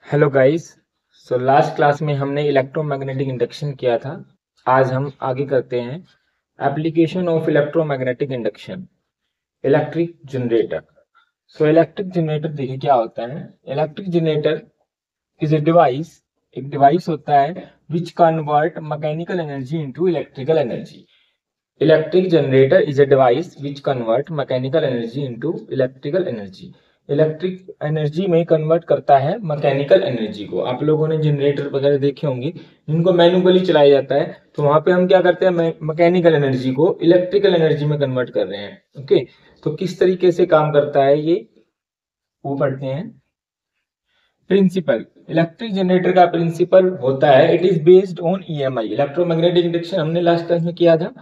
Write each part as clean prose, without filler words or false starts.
Hello guys. So last class में हमने electromagnetic induction किया था। आज हम आगे करते हैं application of electromagnetic induction, electric generator. So electric generator देखिए क्या होता है। Electric generator is a device, एक डिवाइस होता है which convert mechanical energy into electrical energy. Electric generator is a device which convert mechanical energy into electrical energy. Electric energy में convert करता है मैकेनिकल एनर्जी को। आप लोगों ने जनरेटर वगैरह देखे होंगे, इनको मैनुअली चलाया जाता है, तो वहां पे हम क्या करते हैं, मैकेनिकल एनर्जी को इलेक्ट्रिकल एनर्जी में कन्वर्ट कर रहे हैं। ओके, तो किस तरीके से काम करता है ये वो पढ़ते हैं। प्रिंसिपल, इलेक्ट्रिक जनरेटर का प्रिंसिपल होता है it is based on EMI. Electromagnetic induction हमने लास्ट क्लास में किया था।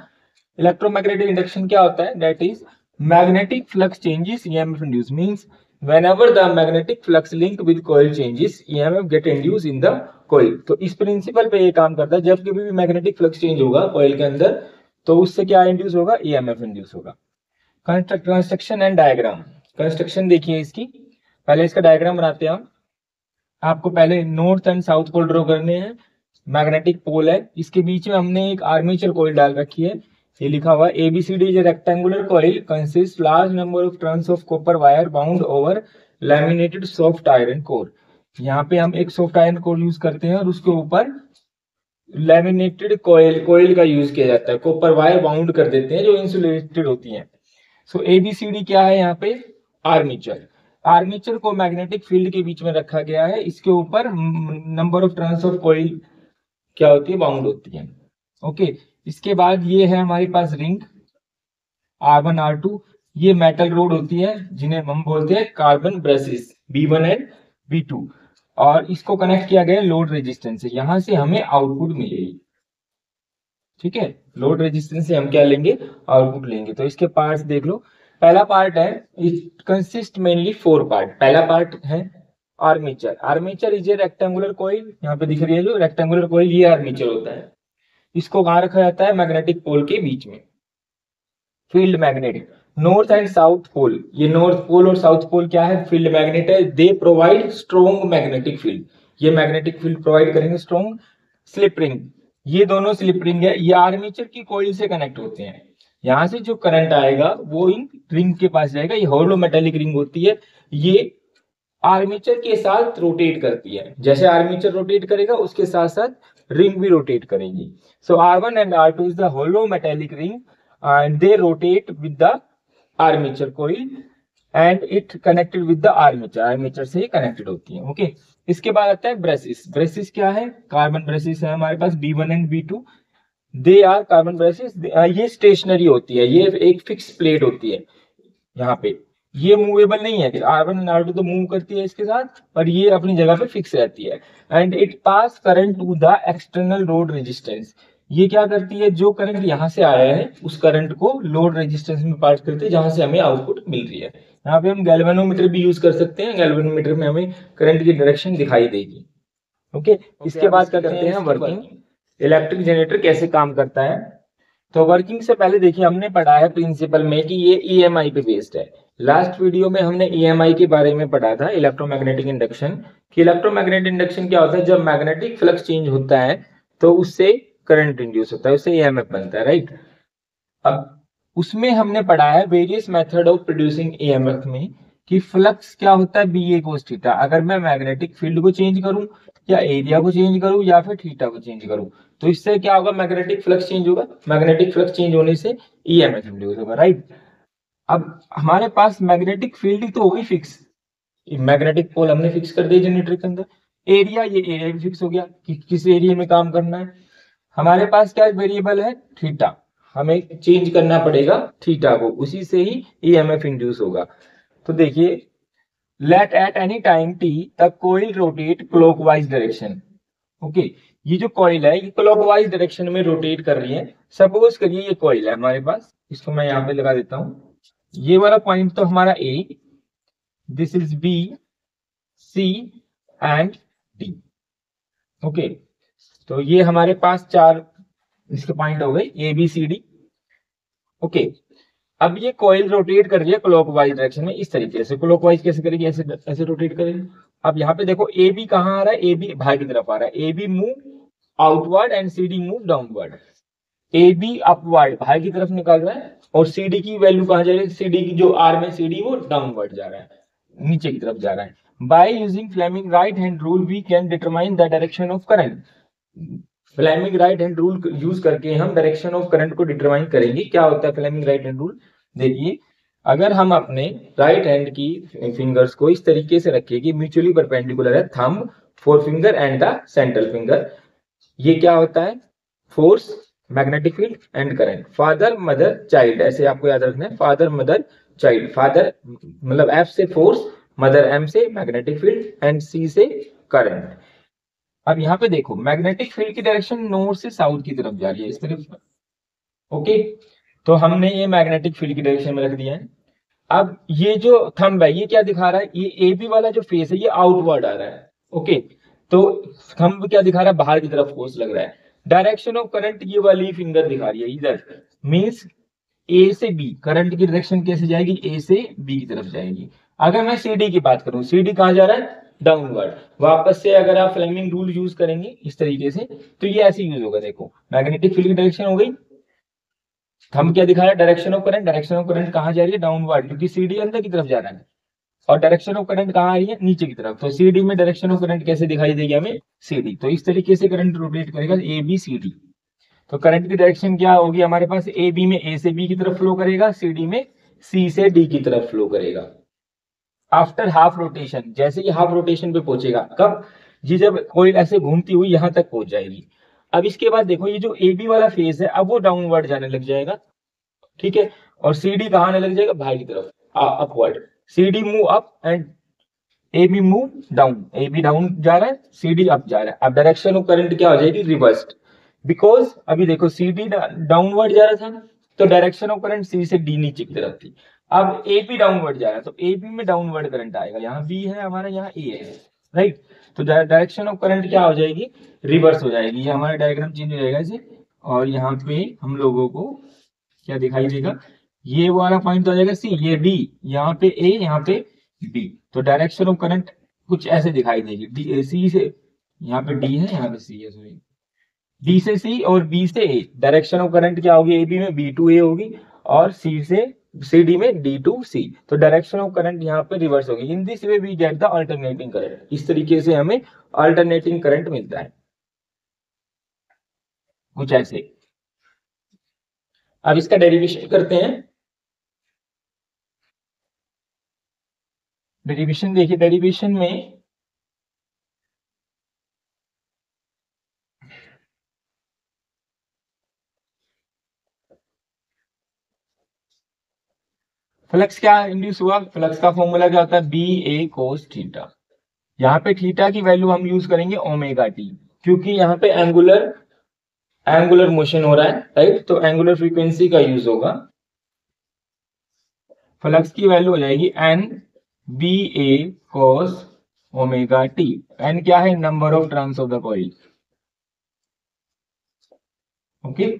इलेक्ट्रोमैग्नेटिक इंडक्शन क्या होता है, that is magnetic flux changes EMF induce, means whenever the magnetic flux link with coil changes emf get induced in the coil। तो इस principal पे ये काम करता है, जब कभी भी मैग्नेटिक फ्लक्स चेंज होगा कॉइल के अंदर तो उससे क्या इंड्यूस होगा, ईएमएफ इंड्यूस होगा। Construction and diagram. कंस्ट्रक्शन देखिए इसकी, पहले इसका डायग्राम बनाते हैं हम। आपको पहले north and south pole draw करने हैं। मैग्नेटिक पोल है, इसके बीच में हमने एक आर्मेचर कॉइल डाल रखी है। ये लिखा हुआ ABCD is a rectangular coil consist large number of turns of copper wire bound over laminated soft iron core. यहाँ पे हम एक सॉफ्ट आयरन कोर यूज करते हैं और उसके ऊपर लैमिनेटेड कॉइल का यूज किया जाता है। कॉपर वायर बाउंड कर देते हैं जो इंसुलेटेड होती हैं। सो एबीसीडी क्या है यहाँ पे, आर्मेचर। आर्मेचर को मैग्नेटिक फील्ड के बीच में रखा गया है, इसके ऊपर number of turns of coil क्या होती है, बाउंड होती है। ओके, इसके बाद ये है हमारे पास रिंग R1 R2। ये मेटल रोड होती है जिन्हें हम बोलते हैं carbon brushes B1 and B2, और इसको कनेक्ट किया गया लोड रेजिस्टेंस से। यहां से हमें आउटपुट मिलेगी। ठीक है, लोड रेजिस्टेंस से हम क्या लेंगे, आउटपुट लेंगे। तो इसके पार्ट्स देख लो। पहला पार्ट है, it consist mainly four part. पहला पार्ट है armature. Armature is a rectangular coil, यहाँ पे दिख रही है जो रेक्टेंगुलर कॉइल, ये आर्मेचर होता है। इसको कहाँ रखा जाता है, मैग्नेटिक पोल के बीच में। Field magnet, north and south pole. ये नॉर्थ पोल और साउथ पोल क्या है, फील्ड मैग्नेट है। They provide strong magnetic field, ये मैग्नेटिक फील्ड प्रोवाइड करेंगे स्ट्रॉन्ग। स्लिप रिंग, ये दोनों स्लिप रिंग है, ये आर्मेचर की कॉइल से कनेक्ट होते हैं। यहां से जो करंट आएगा वो इन रिंग के पास जाएगा। ये होलो मेटेलिक रिंग होती है, ये आर्मेचर के साथ रोटेट करती है। जैसे आर्मेचर रोटेट करेगा उसके साथ साथ रिंग भी रोटेट करेगी। So R1 and R2 is the hollow metallic ring and they rotate with the armature coil and it connected with the armature। armature से ही कनेक्टेड होती है। ओके, इसके बाद आता है ब्रेसिस। ब्रेसिस क्या है, कार्बन ब्रेसिस है हमारे पास B1 and B2। They are carbon brushes. ये स्टेशनरी होती है, ये एक फिक्स प्लेट होती है यहाँ पे, ये मूवेबल नहीं है। R1 एंड R2 तो मूव करती है इसके साथ, पर ये अपनी जगह पे फिक्स रहती है। And it pass current to the external load resistance. ये क्या करती है, जो करंट यहाँ से आया है उस करंट को लोड रेजिस्टेंस में पास करते हैं जहां से हमें आउटपुट मिल रही है। यहाँ पे हम गैल्वेनोमीटर भी यूज कर सकते हैं, गैल्वेनोमीटर में हमें करंट की डायरेक्शन दिखाई देगी। ओके, इसके बाद क्या करते हैं वर्किंग। इलेक्ट्रिक जनरेटर कैसे काम करता है, तो वर्किंग से पहले देखिए हमने पढ़ा है प्रिंसिपल में कि ये ईएमआई पे बेस्ड है। लास्ट वीडियो में हमने ईएमआई के बारे में पढ़ा था, इलेक्ट्रोमैग्नेटिक इंडक्शन। कि इलेक्ट्रोमैग्नेटिक इंडक्शन क्या होता है, जब मैग्नेटिक फ्लक्स चेंज होता है तो उससे करंट इंड्यूस होता है, उससे ईएमएफ बनता है, राइट। अब उसमें हमने पढ़ा है various method of producing EMF में कि फ्लक्स क्या होता है, बी ए कोस थीटा। अगर मैं मैग्नेटिक फील्ड को चेंज करूं या एरिया को चेंज करूं या फिर थीटा को चेंज करूं तो इससे क्या होगा, मैग्नेटिक फ्लक्स चेंज होगा। मैग्नेटिक फ्लक्स चेंज होने से ईएमएफ इंड्यूस होगा, राइट। अब हमारे पास मैग्नेटिक फील्ड तो होगी फिक्स, मैग्नेटिक पोल हमने फिक्स कर दिया जनरेटर के अंदर। एरिया, ये एरिया भी फिक्स हो गया कि किस एरिया में काम करना है। हमारे पास क्या वेरिएबल है, थीटा। हमें चेंज करना पड़ेगा थीटा को, उसी से ही ईएमएफ इंड्यूस होगा। तो देखिए, let at any time T the coil rotate clockwise direction. Okay, ये जो कॉइल है ये क्लॉकवाइज डायरेक्शन में रोटेट कर रही है। सपोज करिए ये कॉइल है हमारे पास, इसको मैं यहाँ पे लगा देता हूँ। ये वाला पॉइंट तो हमारा A, this is B, C and D. Okay, तो ये हमारे पास चार इसके पॉइंट हो गए, A B C D. Okay, अब ये कॉइल रोटेट कर रही है क्लॉकवाइज डायरेक्शन में इस तरीके से। क्लॉकवाइज कैसे करेगी, ऐसे ऐसे रोटेट करेगी। अब यहाँ पे देखो ए बी कहाँ आ रहा है, ए बी बाहर की तरफ आ रहा है, A B move outward and C D move downward. A B upward बाहर की तरफ निकल रहा है और सी डी की वैल्यू कहाँ जा रही है, सी डी की जो आर में सी डी वो डाउनवर्ड जा रहा है, नीचे की तरफ जा रहा है। By using Fleming right hand rule we can determine the direction of current. Fleming right hand rule use करके हम डायरेक्शन ऑफ करंट को डिटरमाइन करेंगे। क्या होता है फ्लेमिंग राइट हैंड रूल, देखिए अगर हम अपने राइट हैंड की फिंगर्स को इस तरीके से रखें कि म्यूचुअली परपेंडिकुलर है, thumb, four finger and the central finger, ये क्या होता है, force, magnetic field and current. Father mother child, ऐसे आपको याद रखना है, फादर मदर चाइल्ड। फादर मतलब एफ से फोर्स, मदर एम से मैग्नेटिक फील्ड एंड सी से करंट। अब यहाँ पे देखो मैग्नेटिक फील्ड की डायरेक्शन नॉर्थ से साउथ की तरफ जा रही है, इस तरफ। ओके, तो हमने ये मैग्नेटिक फील्ड की डायरेक्शन में रख दिया है। अब ये जो थंब है ये क्या दिखा रहा है, ये ए बी वाला जो फेस है ये आउटवर्ड आ रहा है। ओके, तो थंब क्या दिखा रहा है, बाहर की तरफ फोर्स लग रहा है। डायरेक्शन ऑफ करंट ये वाली फिंगर दिखा रही है इधर, मीन्स ए से बी करंट की डायरेक्शन कैसे जाएगी, ए से बी की तरफ जाएगी। अगर मैं सी डी की बात करूं, सी डी कहां जा रहा है, डाउनवर्ड। वापस से अगर आप फ्लेमिंग रूल यूज करेंगे इस तरीके से तो ये ऐसे यूज होगा। देखो मैग्नेटिक फील्ड की डायरेक्शन हो गई, थंब क्या दिखा रहा है, direction of current. Direction of current कहां जा रही है, डाउनवर्ड, क्योंकि सीडी अंदर की तरफ जा रहा है। और डायरेक्शन ऑफ करंट कहां आ रही है, नीचे की तरफ। तो सीडी में डायरेक्शन ऑफ करंट कैसे दिखाई देगी हमें, सीडी। तो इस तरीके से करंट रोटेट करेगा ए बी सी डी। तो करंट की डायरेक्शन क्या होगी हमारे पास, ए बी में ए से बी की तरफ फ्लो करेगा, सी डी में सी से डी की तरफ फ्लो करेगा। आफ्टर हाफ रोटेशन, जैसे ही हाफ रोटेशन पे पहुंचेगा, कब जी, जब कोई ऐसे घूमती हुई यहां तक पहुंच जाएगी। अब इसके बाद देखो ये जो ए बी वाला फेज है अब वो डाउनवर्ड जाने लग जाएगा, ठीक है। और सी डी कहां आने लग जाएगा, बाहर की तरफ, upward. C D move up and A B move down, A B down जा रहा है, सी डी अप जा रहा है। अब डायरेक्शन ऑफ करंट क्या हो जाएगी, रिवर्स्ड। बिकॉज अभी देखो सी डी डाउनवर्ड जा रहा था तो डायरेक्शन ऑफ करंट सी से डी नीचे की तरफ थी। अब ए बी डाउनवर्ड जा रहा है तो ए बी में डाउनवर्ड करंट आएगा, यहाँ बी है हमारा, यहाँ ए है, राइट। तो डायरेक्शन ऑफ करंट क्या हो जाएगी, रिवर्स हो जाएगी। ये हमारा डायग्राम चेंज हो जाएगा इसे, और यहाँ पे हम लोगों को क्या दिखाई देगा, ये वाला पॉइंट तो आ जाएगा सी, ये डी, यहाँ पे ए, यहाँ पे बी। तो डायरेक्शन ऑफ करंट कुछ ऐसे दिखाई देगी, डी सी से, यहाँ पे डी है, यहाँ पे सी है, सॉरी, डी से सी और बी से ए। डायरेक्शन ऑफ करंट क्या होगी, ए बी में बी टू ए होगी और सी से सी डी में डी टू सी। तो डायरेक्शन ऑफ करंट यहाँ पे रिवर्स होगी। In this way we get the alternating current, इस तरीके से हमें अल्टरनेटिंग करंट मिलता है, कुछ ऐसे। अब इसका डेरिवेशन करते हैं। डेरिवेशन देखिए, डेरिवेशन में फ्लक्स क्या इंड्यूस हुआ, फ्लक्स का फॉर्मूला क्या होता है, बी ए कोस थीटा। यहाँ पे थीटा की वैल्यू हम यूज करेंगे ओमेगा टी, क्योंकि यहाँ पे एंगुलर मोशन हो रहा है, राइट। तो एंगुलर फ्रीक्वेंसी का यूज होगा। फ्लक्स की वैल्यू हो जाएगी N B A cos omega t. N क्या है, number of turns of the coil. Okay,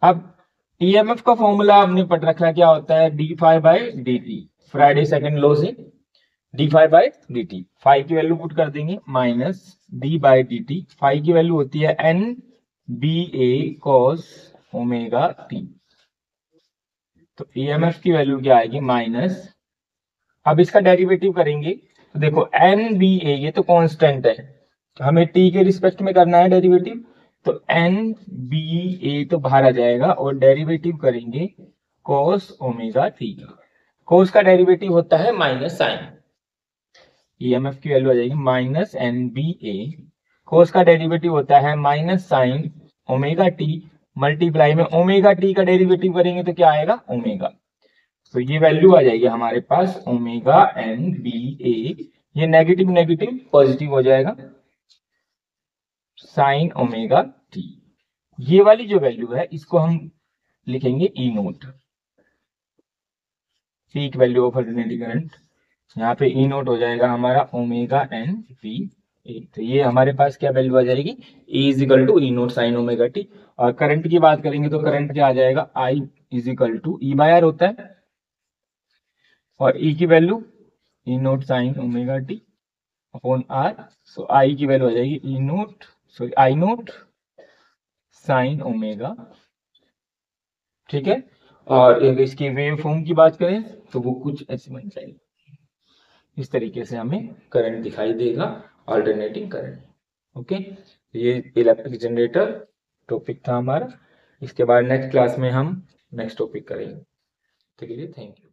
अब ईएमएफ का फॉर्मूला हमने पढ़ रखा है, क्या होता है, d phi by d t, Faraday second law से। D phi by d t, phi की वैल्यू पुट कर देंगे minus d by d t. Phi की वैल्यू होती है एन बी ए कॉस ओमेगा टी। तो ईएमएफ की वैल्यू क्या आएगी, माइनस, अब इसका डेरिवेटिव करेंगे तो देखो एन बी ए ये तो कांस्टेंट है, तो हमें टी के रिस्पेक्ट में करना है डेरिवेटिव। तो एन बी ए तो बाहर आ जाएगा और डेरिवेटिव करेंगे कॉस ओमेगा टी का। कॉस का डेरिवेटिव होता है माइनस साइन, ईएमएफ की वैल्यू आ जाएगी माइनस एन बी ए। कॉस का डेरिवेटिव होता है minus sign omega T, multiply में ओमेगा टी का डेरिवेटिव करेंगे तो क्या आएगा, ओमेगा। तो ये वैल्यू आ जाएगी हमारे पास ओमेगा एन बी ए, ये नेगेटिव नेगेटिव पॉजिटिव हो जाएगा, साइन ओमेगा टी। ये वाली जो वैल्यू है इसको हम लिखेंगे E nought, peak value of alternating current. यहाँ पे ई नोट हो जाएगा हमारा ओमेगा एन बी तो ये हमारे पास क्या वैल्यू आ जाएगी, E is equal to E nought sine omega t. और करंट की बात करेंगे तो करंट क्या आ जाएगा, I is equal to E by R होता है, और E की value E nought sine omega t upon R. So I की वैल्यू आ जाएगी E nought, sorry I nought sine omega, ठीक है। और अगर इसकी वेव फॉर्म की बात करें तो वो कुछ ऐसे बन जाएगी, इस तरीके से हमें करंट दिखाई देगा, अल्टरनेटिंग करंट। ओके, ये इलेक्ट्रिक जनरेटर टॉपिक था हमारा। इसके बाद नेक्स्ट क्लास में हम नेक्स्ट टॉपिक करेंगे। ठीक है जी, थैंक यू।